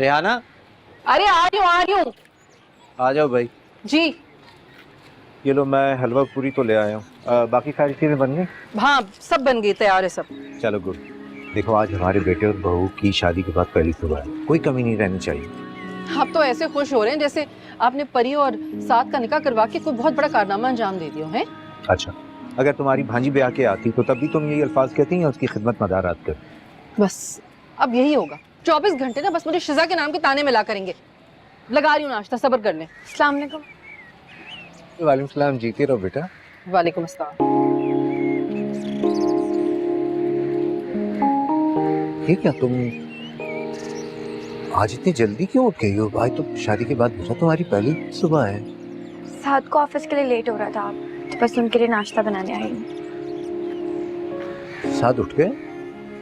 रेहाना, अरे आ रही हूँ। आ जाओ भाई। जी ये लो, मैं हलवा पूरी तो ले आया हूँ। बाकी सारी चीजें बन गई? हाँ, सब बन गई, तैयार है सब। चलो गुड। देखो, आज हमारे बेटे और बहू की शादी के बाद पहली सुबह है, कोई कमी नहीं रहनी चाहिए। आप तो ऐसे खुश हो रहे हैं जैसे आपने परी और साथ का निकाह करवा के कोई बहुत बड़ा कारनामा अंजाम दे दिया है। अच्छा, अगर तुम्हारी भांजी ब्याह के आती तो तब भी तुम यही अल्फाज कहती हैं, उसकी खिदमत मदारात कर। बस अब यही होगा, 24 घंटे ना बस मुझे शिजा के नाम के ताने मिला करेंगे। लगा रही हूँ नाश्ता, सब्र कर लें। अस्सलाम वालेकुम। वालेकुम सलाम, जीते रहो बेटा। वालेकुम अस्सलाम। ये क्या, तुम आज इतनी जल्दी क्यों उठ गई हो? आज तो शादी के बाद मुझे तुम्हारी पहली सुबह है। साद को ऑफिस के लिए लेट हो रहा था, तो बस उनके लिए नाश्ता बनाने आई हूँ। साथ उठ गए?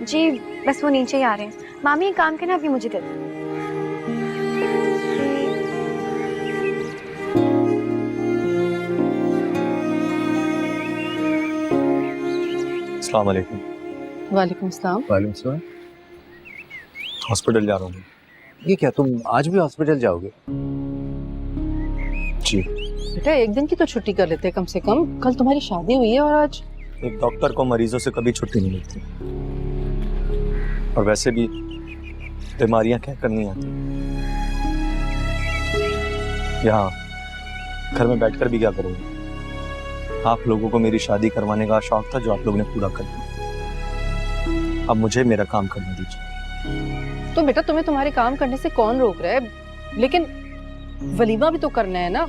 जी बस वो नीचे ही आ रहे हैं। मामी ये काम के ना अभी मुझे दे दो। अस्सलाम वालेकुम। वालेकुम अस्सलाम। वालेकुम सलाम। हॉस्पिटल जा रहा हूँ। ये क्या, तुम आज भी हॉस्पिटल जाओगे? जी। बेटा एक दिन की तो छुट्टी कर लेते कम से कम, कल तुम्हारी शादी हुई है और आज। एक डॉक्टर को मरीजों से कभी छुट्टी नहीं मिलती, और वैसे भी बीमारियां क्या करनी आती। यहाँ घर में बैठकर भी क्या करूँगी? आप लोगों को मेरी शादी करवाने का शौक था जो आप लोगों ने पूरा कर दिया। अब मुझे मेरा काम करने दीजिए। तो बेटा तुम्हें तुम्हारे काम करने से कौन रोक रहा है, लेकिन वलीमा भी तो करना है ना।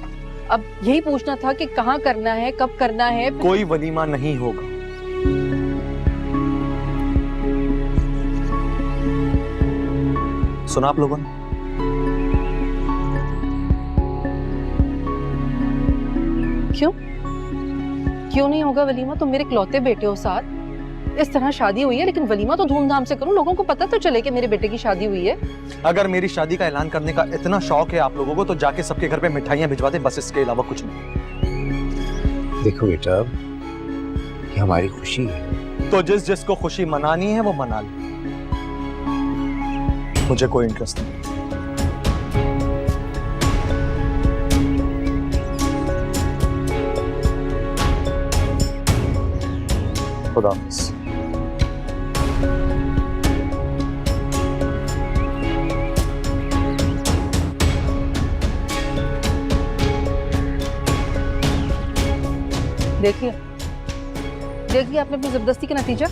अब यही पूछना था कि कहाँ करना है, कब करना है। कोई वलीमा नहीं होगा। सुना आप लोगों ने? क्यों नहीं होगा वलीमा? तुम मेरे इकलौते बेटे हो, साथ इस तरह शादी हुई है, लेकिन वलीमा तो धूमधाम से करो, लोगों को पता तो चले कि मेरे बेटे की शादी हुई है। अगर मेरी शादी का ऐलान करने का इतना शौक है आप लोगों को तो जाके सबके घर पे मिठाइयां भिजवा दे, बस इसके अलावा कुछ नहीं। देखो बेटा, ये हमारी खुशी है। तो जिस जिसको खुशी मनानी है वो मना ले, मुझे कोई इंटरेस्ट नहीं। खुदा हाफिज़। देखिए आपने अपनी जबरदस्ती का नतीजा।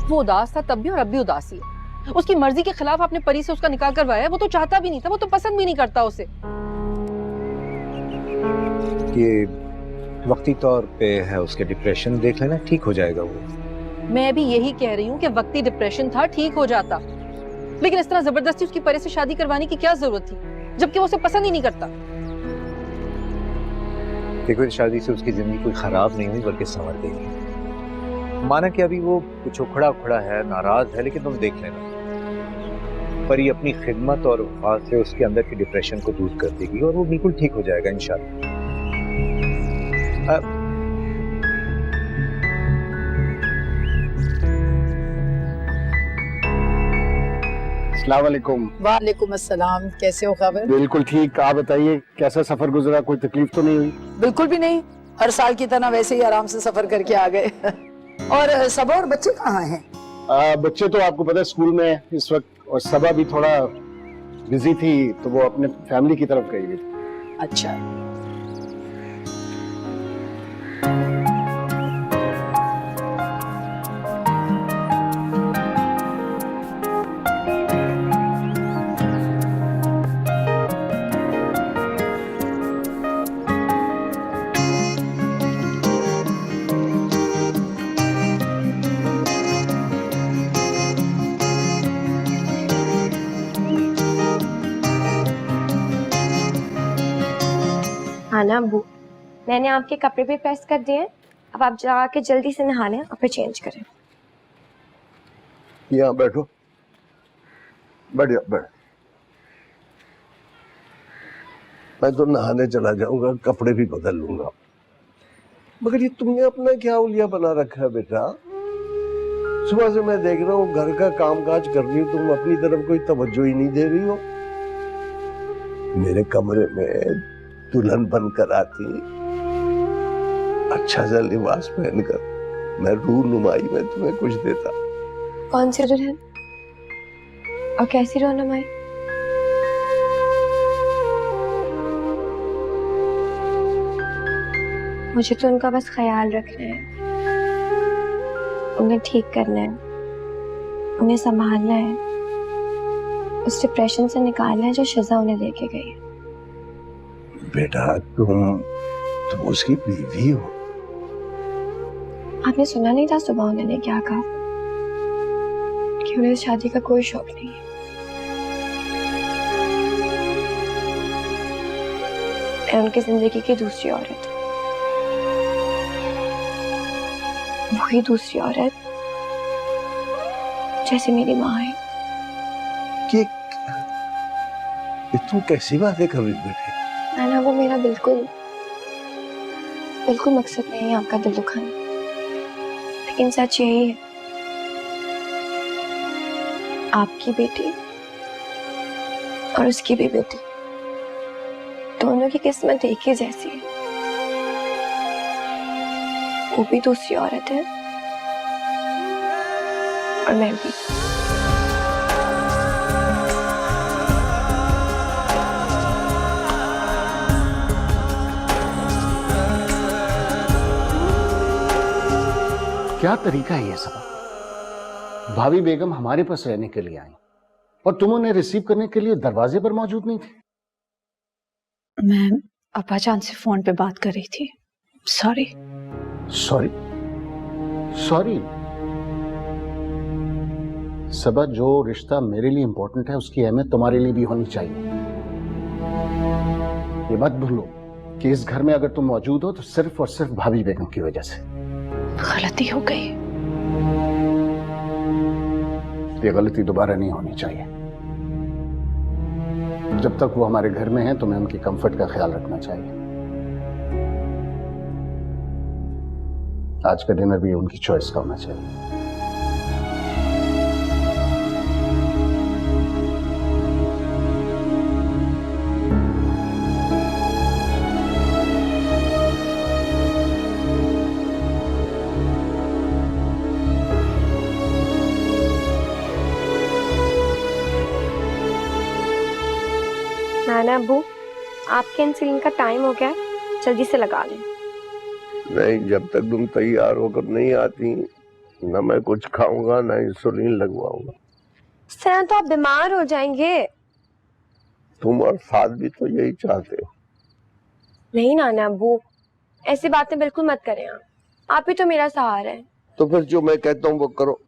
वो उदास था तब भी और अब भी उदास ही है। उसकी मर्जी के खिलाफ आपने परी से उसका निकाह करवाया है। वो तो चाहता भी नहीं था, वो तो पसंद भी नहीं करता उसे। ये वक्ती तौर पे है, उसके डिप्रेशन देख लेना, ठीक हो जाएगा वो। मैं भी यही कह रही हूँ कि वक्ती डिप्रेशन था, ठीक हो जाता, लेकिन इस तरह जबरदस्ती उसकी परी से शादी करवाने की क्या जरूरत थी, जबकि वो उसे पसंद ही नहीं करता। देखो, इस शादी से उसकी जिंदगी कोई खराब नहीं हुई बल्कि संवर गई। माना कि अभी वो कुछ उखड़ा उखड़ा है, नाराज है, लेकिन तुम देख लेना, परी अपनी खिदमत और वफा से उसके अंदर के डिप्रेशन को दूर कर देगी और वो बिल्कुल ठीक हो जाएगा इंशाल्लाह। अस्सलाम वालेकुम। वालेकुम अस्सलाम, कैसे हो खबर? बिल्कुल ठीक, आप बताइए कैसा सफर गुजरा, कोई तकलीफ तो नहीं हुई? बिल्कुल भी नहीं, हर साल की तरह वैसे ही आराम से सफर करके आ गए। और सबा और बच्चे कहाँ हैं? बच्चे तो आपको पता है स्कूल में है इस वक्त, और सबा भी थोड़ा बिजी थी तो वो अपने फैमिली की तरफ गई हुई। अच्छा। हाँ ना अब्बू, मैंने आपके कपड़े भी प्रेस कर दिए हैं। अब आप जाके जल्दी से नहा लें और फिर चेंज करें। यहाँ बैठो, बैठ। मैं तो नहाने चला जाऊंगा, कपड़े भी बदल लूंगा। मगर ये तुमने अपना क्या उलिया बना रखा है बेटा? सुबह से मैं देख रहा हूँ घर का कामकाज कर रही हूँ, तुम अपनी तरफ कोई तवज्जो ही नहीं दे रही हो। मेरे कमरे में दुल्हन बनकर आती, अच्छा सा लिबास पहनकर, मैं रूनुमाई में तुम्हें कुछ देता। कौन सी दुल्हन और कैसी रोनुमाई? मुझे तो उनका बस ख्याल रखना है, उन्हें ठीक करना है, उन्हें संभालना है, उस डिप्रेशन से निकालना है जो शिजा उन्हें लेके गई है। बेटा तुम उसकी बीवी हो। आपने सुना नहीं था सुबह उन्होंने क्या कहा कि उन्हें इस शादी का कोई शौक नहीं है। मैं उनकी जिंदगी की दूसरी औरत, वही दूसरी औरत जैसे मेरी माँ है। ये तुम कैसी बातें कर रही बेटे? नाना वो मेरा बिल्कुल मकसद नहीं है आपका दिल दुखाना, लेकिन सच यही है, आपकी बेटी और उसकी भी बेटी दोनों की किस्मत एक ही जैसी है। वो भी दूसरी औरत है और मैं भी। क्या तरीका है ये सब? भाभी बेगम हमारे पास रहने के लिए आई और तुम उन्हें रिसीव करने के लिए दरवाजे पर मौजूद नहीं थे। मैं अपा जान से फोन पे बात कर रही थी। सॉरी। सॉरी सॉरी सबा, जो रिश्ता मेरे लिए इंपॉर्टेंट है उसकी अहमियत तुम्हारे लिए भी होनी चाहिए। ये मत भूलो कि इस घर में अगर तुम मौजूद हो तो सिर्फ और सिर्फ भाभी बेगम की वजह से। गलती हो गई। ये गलती दोबारा नहीं होनी चाहिए। जब तक वो हमारे घर में हैं तुम्हें उनकी कंफर्ट का ख्याल रखना चाहिए। आज का डिनर भी उनकी चॉइस का होना चाहिए। नाना अब्बू, आपके इंसुलिन का टाइम हो गया है, जल्दी से लगा लें। नहीं, जब तक तुम तैयार होकर नहीं आती ना मैं कुछ खाऊंगा ना इंसुलिन लगवाऊंगा। इस तरह तो आप बीमार हो जाएंगे। तुम और साथ भी तो यही चाहते हो। नहीं नाना अब्बू, ऐसी बातें बिल्कुल मत करें आप ही तो मेरा सहारा है। तो फिर जो मैं कहता हूँ वो करो।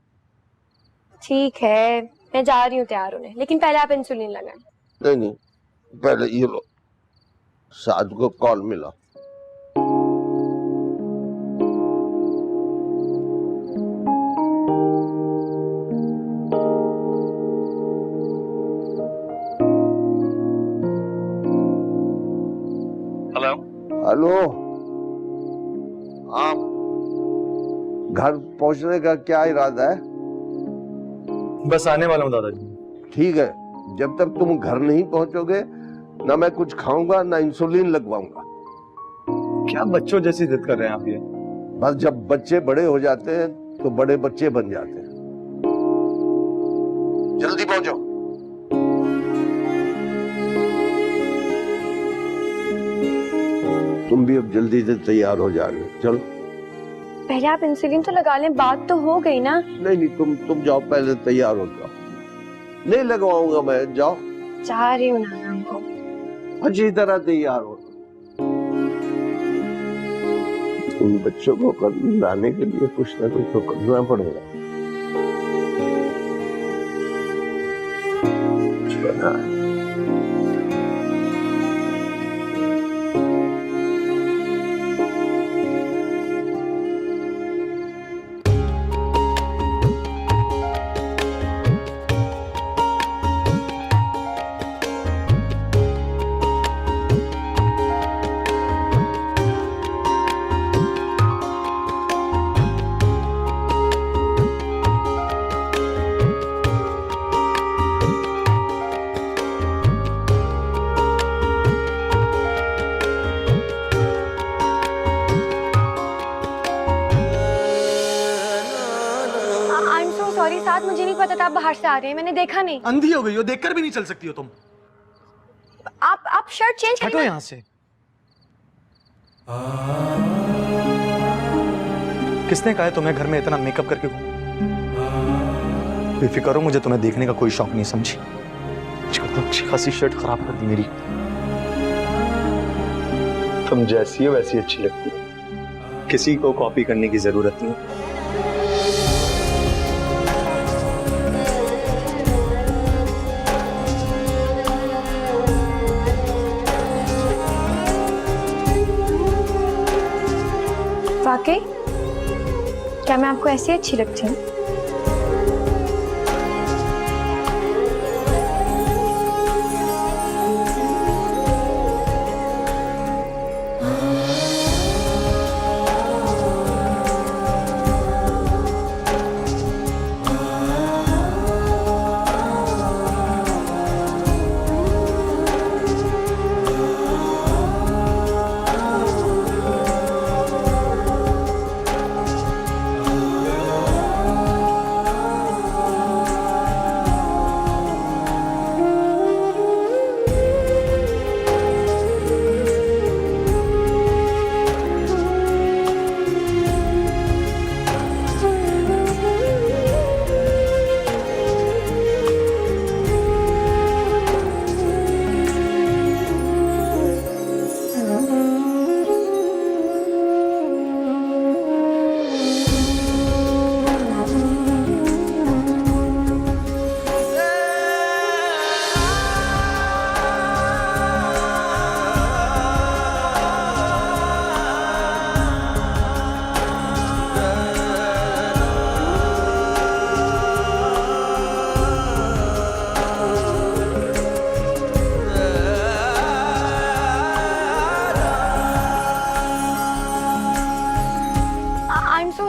ठीक है, मैं जा रही हूँ तैयार होने, लेकिन पहले आप इंसुलिन लगाएं। नहीं नहीं, पहले ये लो, साथ को कॉल मिला। हेलो। हेलो, आप घर पहुंचने का क्या इरादा है? बस आने वाला हूँ दादाजी। ठीक है, जब तक तुम घर नहीं पहुंचोगे ना मैं कुछ खाऊंगा ना इंसुलिन लगवाऊंगा। क्या बच्चों जैसी जिद कर रहे हैं आप ये? बस जब बच्चे बड़े हो जाते हैं तो बड़े बच्चे बन जाते हैं। जल्दी पहुंचो। तुम भी अब जल्दी से तैयार हो जाओगे। चलो। पहले आप इंसुलिन तो लगा लें, बात तो हो गई ना। नहीं नहीं, तुम जाओ, पहले तैयार हो जाओ। नहीं लगवाऊंगा मैं, जाओ। जा रही हूँ नाना को। अच्छी तरह तैयार हो। इन बच्चों को कर लाने के लिए कुछ ना कुछ तो करना पड़ेगा। कुछ बना है। साथ मुझे नहीं पता था आप बाहर से आ रहे हैं, मैंने देखा नहीं। अंधी हो गई हो, देखकर भी नहीं चल सकती हो तुम। आप शर्ट चेंज हटो यहाँ से। किसने कहा है तुम्हें घर में इतना मेकअप करके घूमो? बेफिक्र हो, मुझे तुम्हें देखने का कोई शौक नहीं, समझी? अच्छी खासी शर्ट खराब कर दी मेरी। तुम जैसी हो वैसी अच्छी लगती है, किसी को कॉपी करने की जरूरत नहीं। वाकई क्या मैं आपको ऐसी अच्छी लगती हूँ?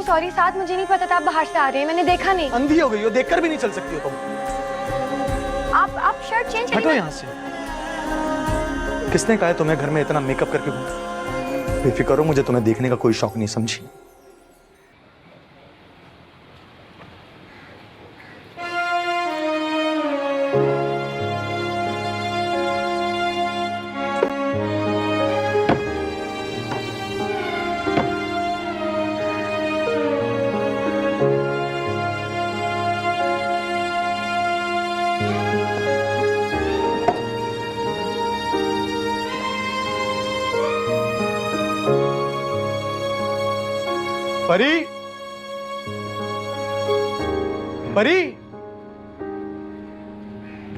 सॉरी साथ मुझे नहीं पता था आप बाहर से आ रहे हैं, मैंने देखा नहीं। अंधी हो गई हो, देखकर भी नहीं चल सकती हो तुम। आप शर्ट चेंज हटो यहाँ से। किसने कहा है तुम्हें घर में इतना मेकअप करके घूमो? बेफिक्र हो, मुझे तुम्हें देखने का कोई शौक नहीं, समझी? परी, परी,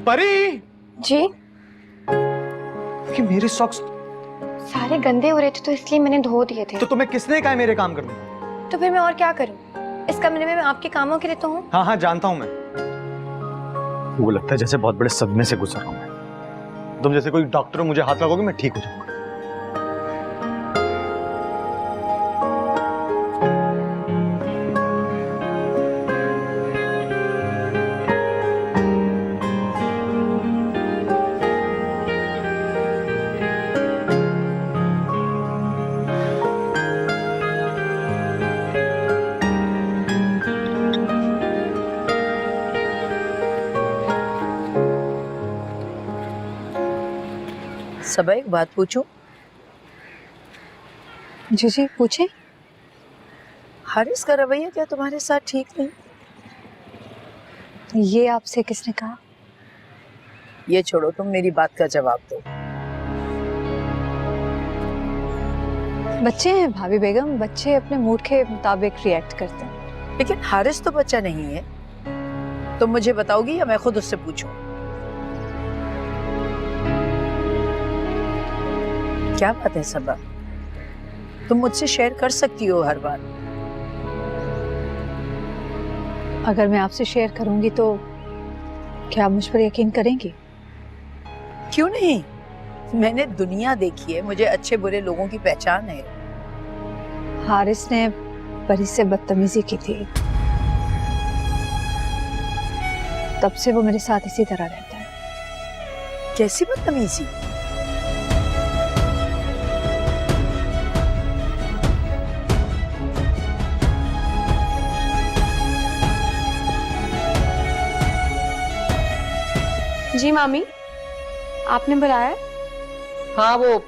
परी। जी कि मेरे सॉक्स सारे गंदे हो रहे थे तो इसलिए मैंने धो दिए थे। तो तुम्हें किसने कहा है मेरे काम करने? तो फिर मैं और क्या करूं? इस कमरे में मैं आपके कामों के लिए तो हूँ। हाँ हाँ जानता हूँ मैं। वो लगता है जैसे बहुत बड़े सदमे से गुजर रहा हूँ मैं। तुम जैसे कोई डॉक्टर मुझे हाथ लगोगे मैं ठीक हो जाऊंगा। सबा एक बात पूछूं? जी जी पूछे। हारिस का रवैया क्या तुम्हारे साथ ठीक नहीं? ये आपसे किसने कहा? ये छोड़ो, तुम मेरी बात का जवाब दो। बच्चे हैं भाभी बेगम, बच्चे अपने मूड के मुताबिक रिएक्ट करते हैं। लेकिन हारिस तो बच्चा नहीं है। तुम मुझे बताओगी या मैं खुद उससे पूछूं? क्या बात है सबा, तुम मुझसे शेयर कर सकती हो हर बात। अगर मैं आपसे शेयर करूंगी तो क्या आप मुझ पर यकीन करेंगी? क्यों नहीं, मैंने दुनिया देखी है, मुझे अच्छे बुरे लोगों की पहचान है। हारिस ने परी से बदतमीजी की थी, तब से वो मेरे साथ इसी तरह रहता है। कैसी बदतमीजी? जी मामी, आपने बुलाया? हाँ, वो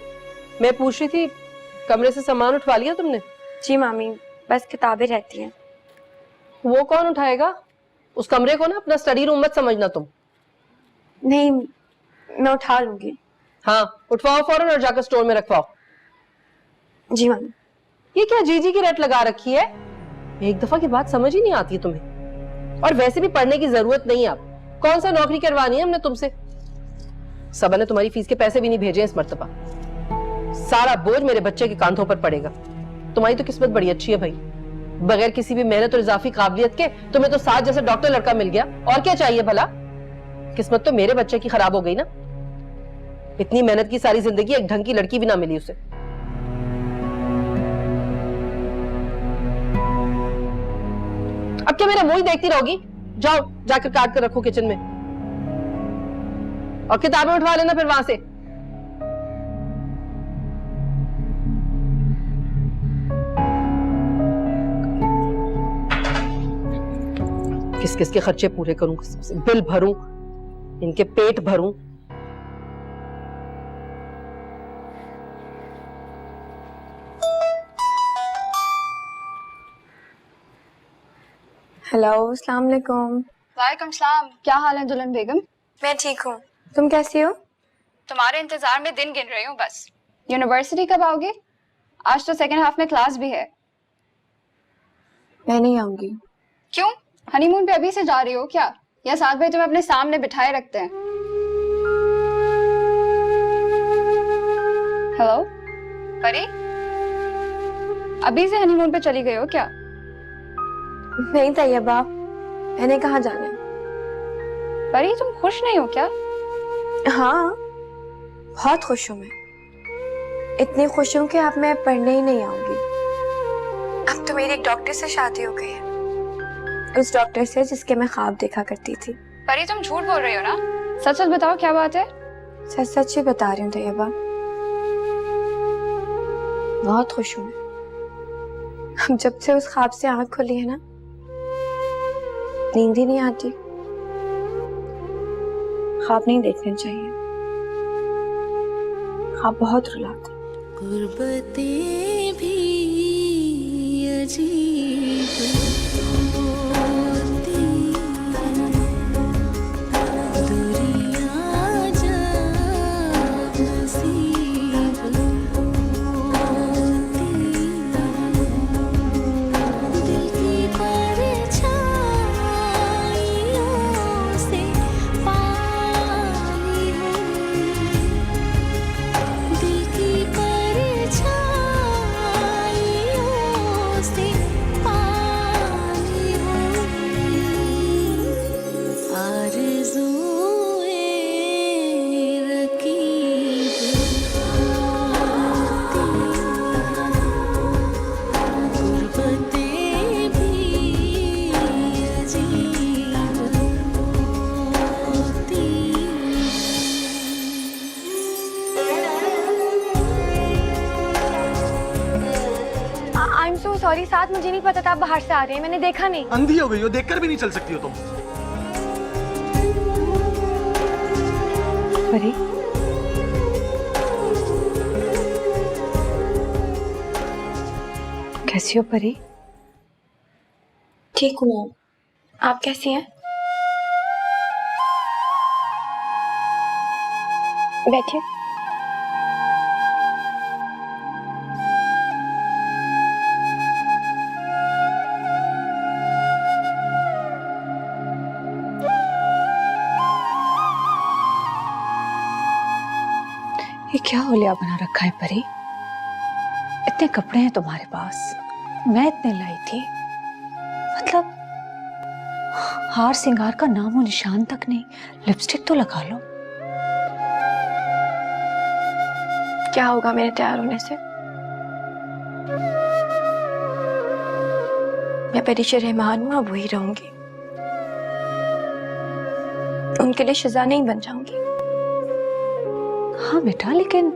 मैं पूछ रही थी, कमरे से सामान उठवा लिया तुमने? जी मामी, बस किताबें रहती हैं। वो कौन उठाएगा? उस कमरे को ना अपना स्टडी रूम मत समझना तुम। नहीं, मैं उठा लूंगी। हाँ, उठवाओ फौरन और जाकर स्टोर में रखवाओ। जी मामी। ये क्या जीजी की रट लगा रखी है? एक दफा की बात समझ ही नहीं आती तुम्हें। और वैसे भी पढ़ने की जरूरत नहीं है। अब कौन सा नौकरी करवानी है हमने तुमसे? सबा ने तुम्हारी फीस के पैसे भी नहीं भेजे इस मर्तबा। सारा बोझ मेरे बच्चे के कांधों पर पड़ेगा। तुम्हारी तो किस्मत बड़ी अच्छी है भाई, बगैर किसी भी मेहनत और इजाफी काबिलियत के तुम्हें तो साथ जैसे डॉक्टर लड़का मिल गया। और क्या चाहिए भला? किस्मत तो मेरे बच्चे की खराब हो गई ना। इतनी मेहनत की सारी जिंदगी एक ढंग की लड़की भी ना मिली उसे। अब क्या मेरा मुंह ही देखती रहोगी? जाओ जाकर काट कर रखो किचन में, और किताबें उठवा लेना फिर वहां से। किस किस के खर्चे पूरे करूं, बिल भरूं, इनके पेट भरूं। हेलो, अस्सलाम वालेकुम। वालेकुम सलाम। क्या हाल है दुल्हन बेगम? मैं ठीक हूँ, तुम कैसी हो? तुम्हारे इंतजार में दिन गिन रही हूँ बस। यूनिवर्सिटी कब आओगे? आज तो सेकंड हाफ में क्लास भी है। मैं नहीं आऊंगी। क्यों? हनीमून पे अभी से जा रही हो क्या? या साथ भाई तुम्हें अपने सामने बिठाए रखते हैं? हेलो परी, अभी से हनीमून पे चली गई हो क्या? नहीं तैयबा, मैंने कहाँ जाना है। परी तुम खुश नहीं हो क्या? हाँ, बहुत खुश हूँ मैं। इतनी खुश हूँ कि अब मैं पढ़ने ही नहीं आऊंगी। अब तो मेरी एक डॉक्टर से शादी हो गई है, उस डॉक्टर से जिसके मैं ख्वाब देखा करती थी। परी तुम झूठ बोल रही हो ना? सच सच बताओ क्या बात है? सच सच ही बता रही हूँ तैयबा, बहुत खुश हूँ मैं। जब से उस ख्वाब से आंख खुली है ना, नींद ही नहीं आती। ख्वाब नहीं देखने चाहिए, ख्वाब बहुत रुलाते। गुर्बतें भी अजीब होती हैं, दूरियां जब नसीब होती हैं, दिल की परछाइयों से पानी हो, दिल की परछाइयों से पानी हो, आरज़ूएं रकीब होती हैं, गुर्बतें भी अजीब होती आई एम सो सॉरी, साथ मुझे नहीं पता था आप बाहर से आ रहे हैं, मैंने देखा नहीं। अंधी हो गई हो, देखकर भी नहीं चल सकती हो तुम। परी, कैसी हो परी? ठीक हूँ, आप कैसी हैं? बैठिए। ये क्या होलिया बना रखा है परी? इतने कपड़े हैं तुम्हारे पास, मैं इतने लाई थी। मतलब हार सिंगार का नामो निशान तक नहीं, लिपस्टिक तो लगा लो। क्या होगा मेरे तैयार होने से? मैं पेरिश रहमान हूँ, अब वही रहूंगी। उनके लिए शिजा नहीं बन जाऊंगी। हाँ बेटा, लेकिन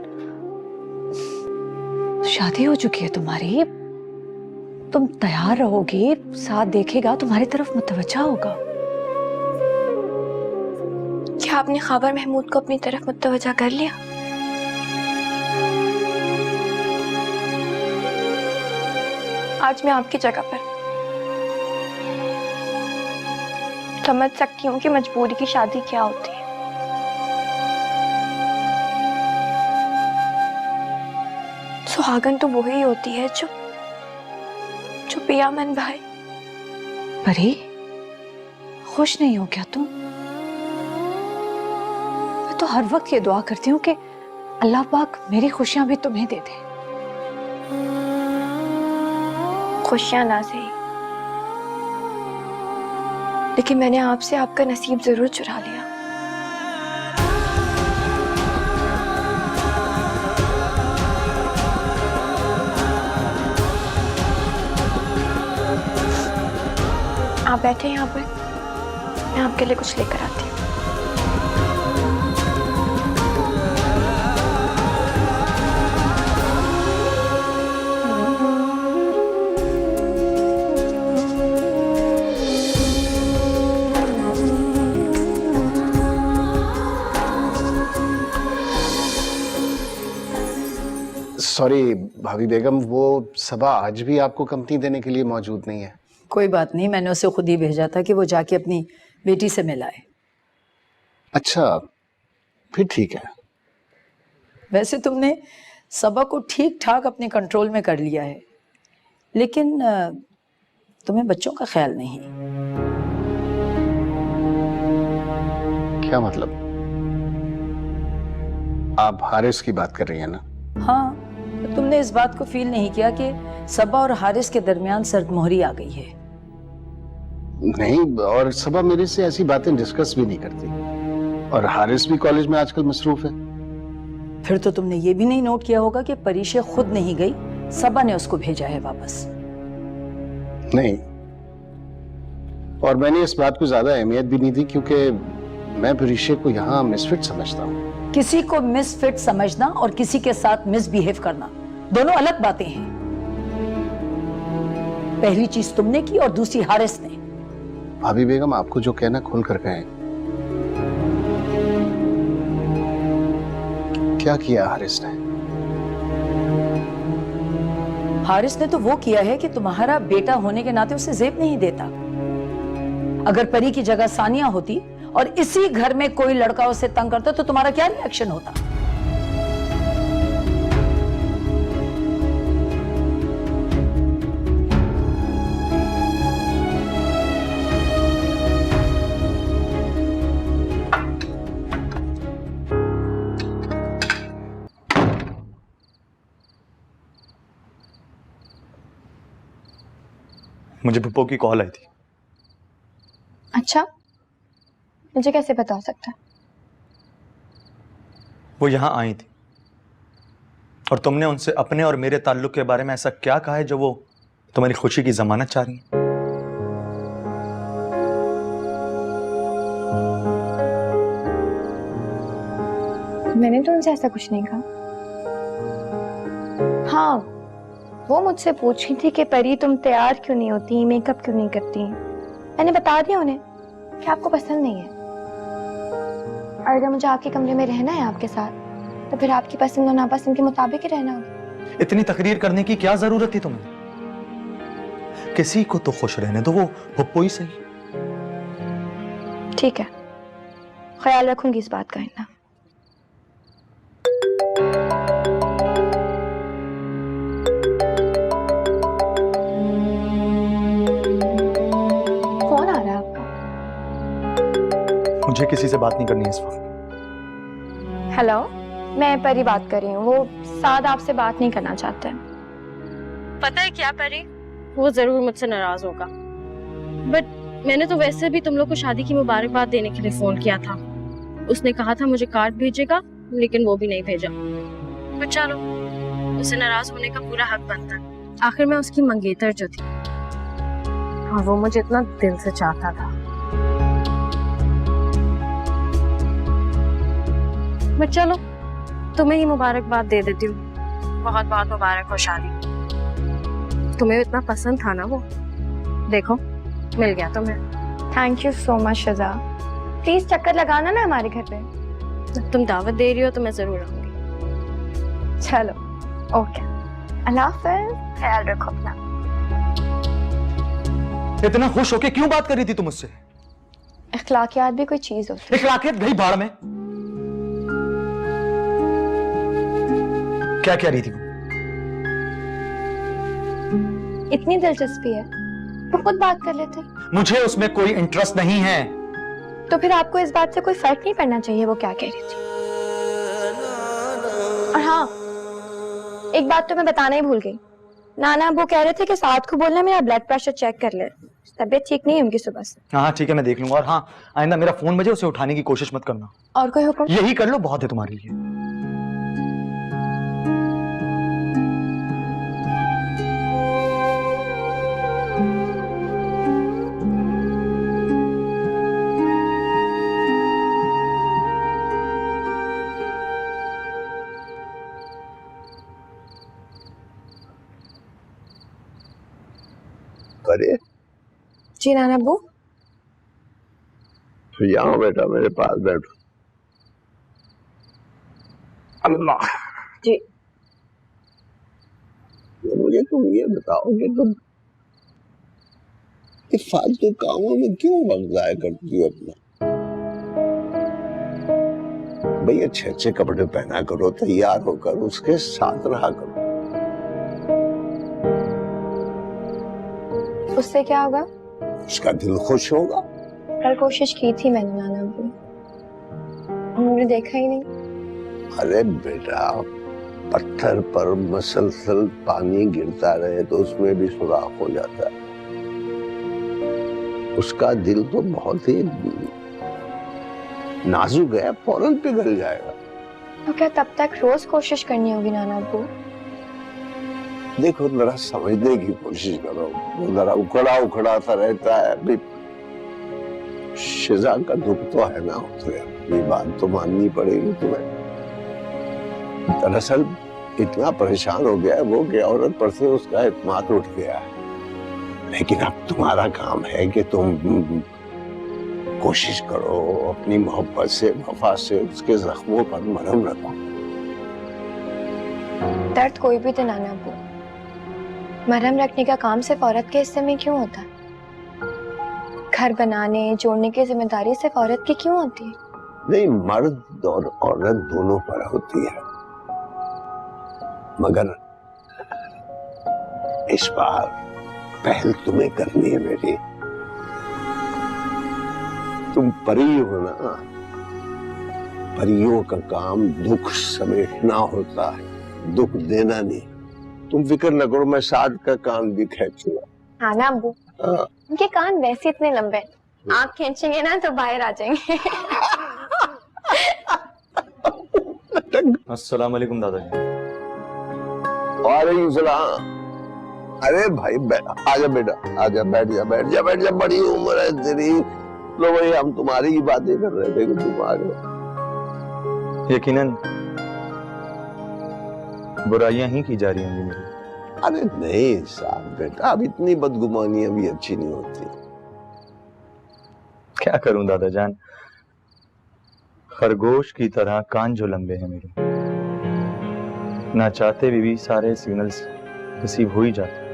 शादी हो चुकी है तुम्हारी, तुम तैयार रहोगी, साथ देखेगा, तुम्हारी तरफ मुतवज्जा होगा। क्या क्या आपने खबर महमूद को अपनी तरफ मुतवज्जा कर लिया? आज मैं आपकी जगह पर समझ सकती हूँ कि मजबूरी की शादी क्या होती है। सुहागन तो वही होती है जो पिया मन भाई। परी, खुश नहीं हो क्या तुम? मैं तो हर वक्त ये दुआ करती हूँ कि अल्लाह पाक मेरी खुशियां भी तुम्हें दे दे। खुशियां ना सही, लेकिन मैंने आपसे आपका नसीब जरूर चुरा लिया। आप बैठे यहाँ पर, मैं आपके लिए कुछ लेकर आती हूँ। सॉरी भाभी बेगम, वो सबा आज भी आपको कंपनी देने के लिए मौजूद नहीं है। कोई बात नहीं, मैंने उसे खुद ही भेजा था कि वो जाके अपनी बेटी से मिलाए। अच्छा, फिर ठीक है। वैसे तुमने सबा को ठीक ठाक अपने कंट्रोल में कर लिया है, लेकिन तुम्हें बच्चों का ख्याल नहीं। क्या मतलब? आप हारिस की बात कर रही हैं ना? हाँ, तो तुमने इस बात को फील नहीं किया कि सबा और हारिस के दरमियान सर्दमोहरी आ गई है? नहीं, और सबा मेरे से ऐसी बातें डिस्कस भी नहीं करती, और हारिस भी कॉलेज में आजकल मसरूफ है। फिर तो तुमने ये भी नहीं नोट किया होगा कि परीशे खुद नहीं गई, सबा ने उसको भेजा है वापस। नहीं, और मैंने इस बात को ज्यादा अहमियत भी नहीं दी, क्योंकि मैं परीशे को यहाँ मिसफिट समझता हूँ। किसी को मिसफिट समझना और किसी के साथ मिसबिहेव करना दोनों अलग बातें हैं। पहली चीज तुमने की और दूसरी हारिस ने। भाभी बेगम, आपको जो कहना खोल कर कहें। क्या किया हारिस ने? हारिस ने तो वो किया है कि तुम्हारा बेटा होने के नाते उसे जेब नहीं देता। अगर परी की जगह सानिया होती और इसी घर में कोई लड़का उसे तंग करता तो तुम्हारा क्या रिएक्शन होता? मुझे पप्पो की कॉल आई थी। अच्छा, मुझे कैसे पता हो सकता है? वो यहाँ आई थी और तुमने उनसे अपने और मेरे ताल्लुक के बारे में ऐसा क्या कहा है जो वो तुम्हारी खुशी की जमानत चाह रही है? मैंने तो उनसे ऐसा कुछ नहीं कहा। हाँ, वो मुझसे पूछी थी कि परी तुम तैयार क्यों नहीं होती, मेकअप क्यों नहीं करती। मैंने बता दिया उन्हें कि आपको पसंद नहीं है, और अगर मुझे आपके कमरे में रहना है आपके साथ तो फिर आपकी पसंद और नापसंद के मुताबिक ही रहना होगा। इतनी तकरीर करने की क्या जरूरत थी तुम्हें? किसी को तो खुश रहने दो, वो पप्पो ही सही। ठीक है, ख्याल रखूंगी इस बात का। इतना फोन आ रहा है आपका? मुझे किसी से बात नहीं करनी है इस वक्त। हेलो, मैं परी बात कर रही हूँ। वो साद आपसे बात नहीं करना चाहते हैं। पता है क्या परी, वो जरूर मुझसे नाराज होगा, बट मैंने तो वैसे भी तुम लोग को शादी की मुबारकबाद देने के लिए फोन किया था। उसने कहा था मुझे कार्ड भेजेगा, लेकिन वो भी नहीं भेजा। पर चलो, उसे नाराज होने का पूरा हक बनता है। आखिर मैं उसकी मंगेतर जो थी, और वो मुझे इतना दिल से चाहता था। बट चलो, तुम्हें ही मुबारकबाद दे देती हूँ। बहुत बहुत मुबारक हो शादी। तुम्हें इतना पसंद था ना वो, देखो मिल गया तुम्हें। Thank you so much Shaja. Please चक्कर लगाना ना हमारे घर पे। तुम दावत दे रही हो तो मैं जरूर आऊंगी। चलो ओके, अल्लाह हाफिज, ख्याल रखो अपना। इतना खुश होके क्यों बात कर रही थी तुम मुझसे? इखलाकियात भी कोई चीज होती है। इखलाकियत गई भाड़ में। क्या कह रही थी वो? इतनी दिलचस्पी है तो खुद बात कर लेते। मुझे उसमें कोई इंटरेस्ट नहीं है। तो फिर आपको इस बात से कोई फर्क नहीं पड़ना चाहिए वो क्या कह रही थी। और हाँ, एक बात तो मैं बताना ही भूल गई। नाना वो कह रहे थे कि साथ को बोलना मेरा ब्लड प्रेशर चेक कर ले, तबीयत ठीक नहीं है उनकी सुबह से। हाँ ठीक है, मैं देख लूंगा। और हाँ, आइंदा मेरा फोन बजे उसे उठाने की कोशिश मत करना। और कोई हुक्म? यही कर लो, बहुत है तुम्हारे लिए। अरे जी नाना अब्बू। तो यहाँ बेटा मेरे पास बैठो। अल्लाह जी। तो मुझे तुम ये बताओ कि तुम इस फालतू कामों में क्यों वक्त जाया करती हो अपना? भाई अच्छे अच्छे कपड़े पहना करो, तैयार होकर उसके साथ रहा करो। उससे क्या होगा? उसका दिल खुश होगा। कल कोशिश की थी मैंने नाना अब्बू, उन्होंने देखा ही नहीं। अरे बेटा, पत्थर पर मसलसल पानी गिरता रहे तो उसमें भी सुराख हो जाता है। उसका दिल तो बहुत ही नाजुक है, फौरन पिघल जाएगा। तो क्या तब तक रोज कोशिश करनी होगी नाना अब्बू? देखो जरा समझने की कोशिश करो, वो जरा उखड़ा उखड़ा सा रहता है। अभी शिजा का दुख तो है ना, उसे ये बात तो माननी पड़ेगी तुम्हें। दरअसल इतना परेशान हो गया है वो कि औरत पर से उसका इत्मीनान उठ गया है। लेकिन अब तुम्हारा काम है कि तुम कोशिश करो, अपनी मोहब्बत से, वफा से उसके जख्मों पर मरहम रखो। दर्द कोई भी तो नाना अब्बू, मरहम रखने का काम सिर्फ औरत के हिस्से में क्यों होता है? घर बनाने जोड़ने की जिम्मेदारी सिर्फ औरत की क्यों होती है? नहीं, मर्द और औरत दोनों पर होती है, मगर इस बार पहल तुम्हें करनी है बेटी। तुम परी हो ना, परियों का काम दुख समेटना होता है, दुख देना नहीं। तुम फिक्र न करो, मैं साथ का कान भी खींचूंगा। हाँ ना अब्बू, उनके कान वैसे इतने लंबे हैं, आप खींचेंगे ना तो बाहर आ जाएंगे। अस्सलाम वालेकुम दादाजी। वालेकुम सलाम। अरे भाई आजा बेटा, आजा, बैठ जा बैठ जा बैठ जा, बड़ी उम्र है तेरी। लो भाई, हम तुम्हारी ही बातें कर रहे थे कि तुम आ गए। यकीनन बुराइयां ही की जा रही होंगी मेरी। अरे नहीं साहब बेटा, अब इतनी बदगुमानियां भी अच्छी नहीं होती। क्या करूं दादा जान, खरगोश की तरह कान जो लंबे हैं मेरे, ना चाहते भी सारे सिग्नल्स रिसीव हो ही जाते।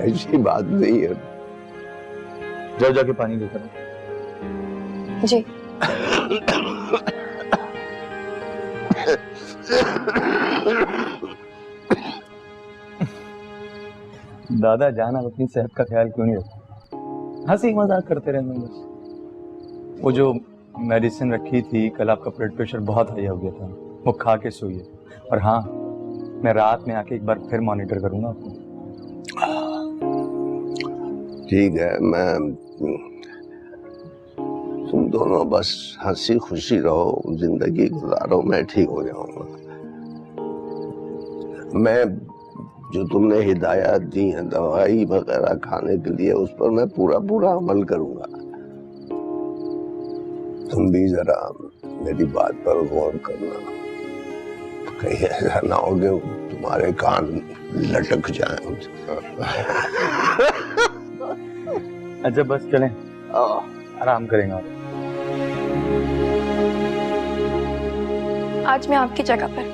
ऐसी बात नहीं है। जाओ जाके पानी लेकर आओ। जी। दादा जान, आप अपनी सेहत का ख्याल क्यों नहीं रखते? हंसी मजाक करते रहते हैं बस। वो जो मेडिसिन रखी थी कल, आपका ब्लड प्रेशर बहुत हाई हो गया था, वो खा के सोइए। और हाँ, मैं रात में आके एक बार फिर मॉनिटर करूंगा आपको। ठीक है, मैं तुम दोनों बस हंसी खुशी रहो, जिंदगी गुजारो, मैं ठीक हो जाऊंगा। मैं जो तुमने हिदायत दी है दवाई वगैरह खाने के लिए, उस पर मैं पूरा पूरा अमल करूंगा। तुम भी जरा मेरी बात पर गौर करना, कहीं ऐसा ना हो कि तुम्हारे कान लटक जाए। अच्छा बस चलें, आराम करेंगे आप। आज मैं आपकी जगह पर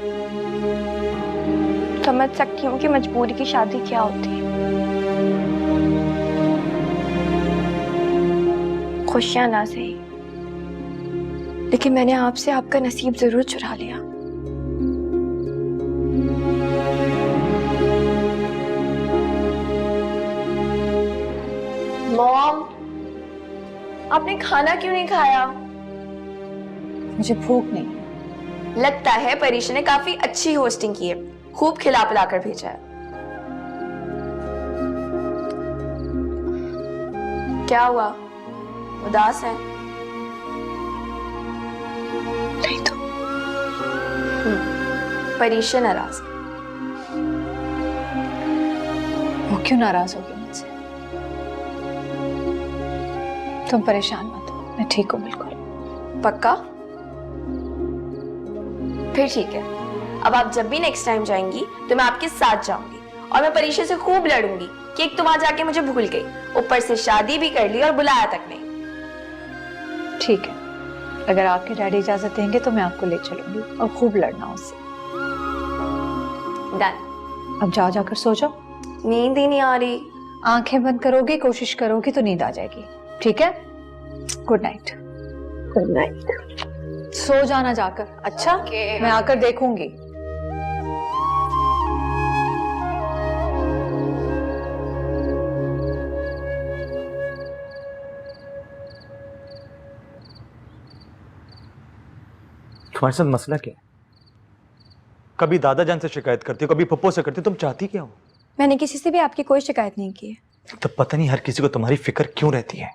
समझ सकती हूँ कि मजबूरी की शादी क्या होती है। खुशियां ना सही, लेकिन मैंने आपसे आपका नसीब जरूर चुरा लिया। मॉम, आपने खाना क्यों नहीं खाया? मुझे भूख नहीं। लगता है परीक्षा ने काफी अच्छी होस्टिंग की है, खूब खिला पिला कर भेजा है। क्या हुआ, उदास है? नहीं तो परीक्षा नाराज। वो क्यों नाराज होगी मुझसे? तुम परेशान मत हो, मैं ठीक हूँ बिल्कुल। पक्का? फिर ठीक है। अब आप जब भी नेक्स्ट टाइम जाएंगी तो मैं आपके साथ जाऊंगी और मैं परीक्षा से खूब लड़ूंगी कि एक तुम आ जाके मुझे भूल गई, ऊपर से शादी भी कर ली और बुलाया तक नहीं। ठीक है, अगर आपके डैडी इजाजत देंगे तो मैं आपको ले चलूंगी और खूब लड़ना उससे। डन। अब जाओ, जाकर सो जाओ। नींद ही नहीं आ रही। आंखें बंद करोगे, कोशिश करोगी तो नींद आ जाएगी। ठीक है, गुड नाइट। Good night. सो जाना जाकर। अच्छा, मैं आकर देखूंगी। तुम्हारे साथ मसला क्या है? कभी दादा जान से शिकायत करती हो, कभी पप्पो से करती हो, तुम चाहती क्या हो? मैंने किसी से भी आपकी कोई शिकायत नहीं की है। तब पता नहीं हर किसी को तुम्हारी फिक्र क्यों रहती है।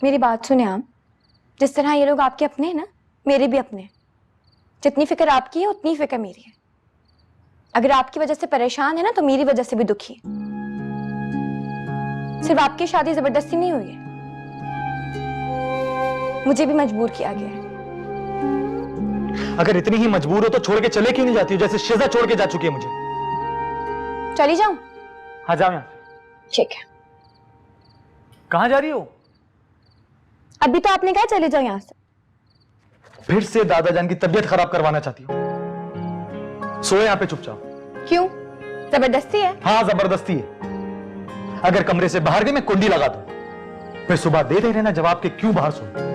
मेरी बात सुने आप, जिस तरह ये लोग आपके अपने हैं ना, मेरे भी अपने हैं। जितनी फिक्र आपकी है उतनी फिक्र मेरी है। अगर आपकी वजह से परेशान है ना तो मेरी वजह से भी दुखी है। सिर्फ आपकी शादी जबरदस्ती नहीं हुई है, मुझे भी मजबूर किया गया है। अगर इतनी ही मजबूर हो तो छोड़ के चले क्यों नहीं जाती हो, जैसे शिजा छोड़ के जा चुकी है मुझे। चली जाऊं? हाँ जाओ यहाँ से। ठीक है। कहाँ जा रही हो? अभी तो आपने कहा चले जाओ यहाँ से। फिर से दादा जान की तबीयत खराब करवाना चाहती हो? सोए यहाँ पे चुपचाप। क्यों, जबरदस्ती है? हाँ जबरदस्ती है। अगर कमरे से बाहर गए मैं कुंडी लगा दूं, फिर सुबह दे रहना जवाब के क्यों बाहर सो।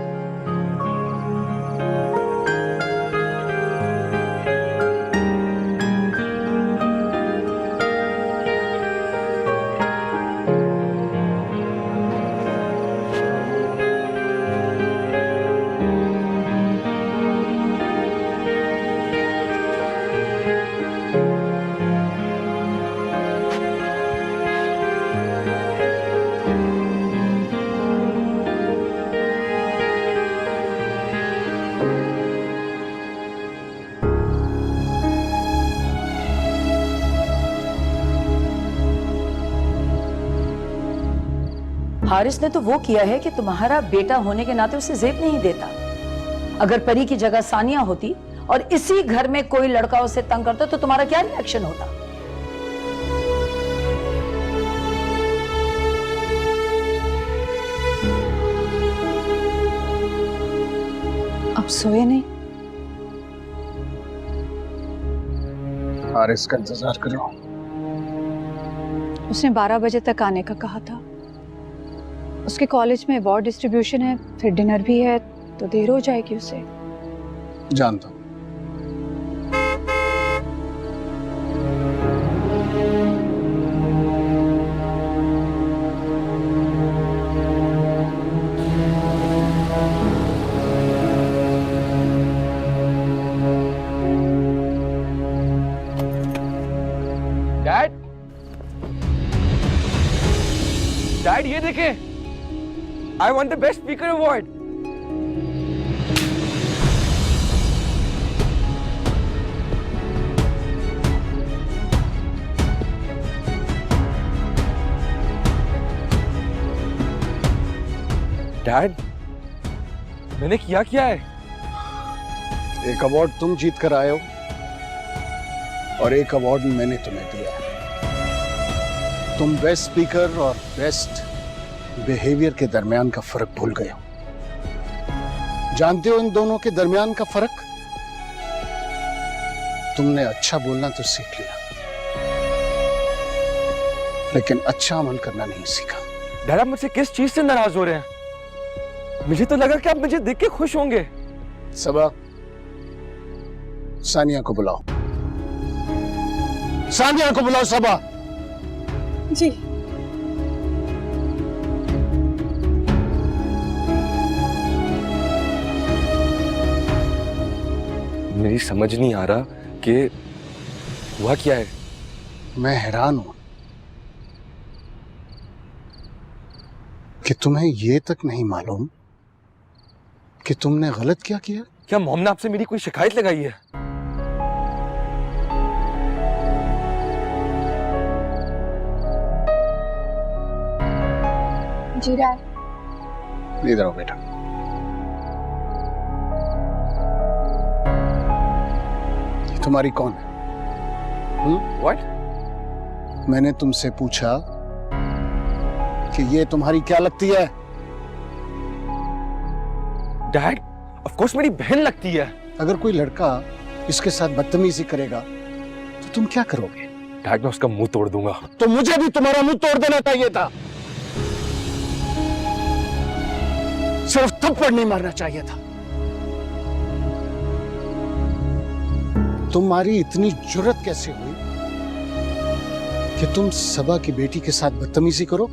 हारिस ने तो वो किया है कि तुम्हारा बेटा होने के नाते उसे जेब नहीं देता। अगर परी की जगह सानिया होती और इसी घर में कोई लड़का उसे तंग करता तो तुम्हारा क्या रिएक्शन होता? अब सोए नहीं? हारिस का इंतजार करो। उसने 12 बजे तक आने का कहा था। उसके कॉलेज में अवार्ड डिस्ट्रीब्यूशन है, फिर डिनर भी है, तो देर हो जाएगी उसे। जानता हूं। डैड ये देखें, I won the best speaker award. Dad, मैंने क्या है? एक अवार्ड तुम जीत कर आए हो और एक अवार्ड मैंने तुम्हें दिया है। तुम बेस्ट स्पीकर और बेस्ट बिहेवियर के दरमियान का फर्क भूल गए हो। जानते हो इन दोनों के दरमियान का फर्क? तुमने अच्छा बोलना तो सीख लिया, लेकिन अच्छा अमल करना नहीं सीखा। डैड आप मुझसे किस चीज से नाराज हो रहे हैं? मुझे तो लगा कि आप मुझे देख के खुश होंगे। सबा, सानिया को बुलाओ। सानिया को बुलाओ सबा। जी। मेरी समझ नहीं आ रहा कि हुआ क्या है। मैं हैरान हूं कि तुम्हें यह तक नहीं मालूम कि तुमने गलत क्या किया। क्या मॉम ने आपसे मेरी कोई शिकायत लगाई है? जी डैड। इधर आओ बेटा। ये तुम्हारी कौन है? What? मैंने तुमसे पूछा कि ये तुम्हारी क्या लगती है? डैड, ऑफ कोर्स मेरी बहन लगती है। अगर कोई लड़का इसके साथ बदतमीजी करेगा तो तुम क्या करोगे? डैड मैं उसका मुंह तोड़ दूंगा। तो मुझे भी तुम्हारा मुंह तोड़ देना चाहिए था। सिर्फ थप्पड़ नहीं मारना चाहिए था। तुम्हारी इतनी जुर्रत कैसे हुई कि तुम सबा की बेटी के साथ बदतमीजी करो?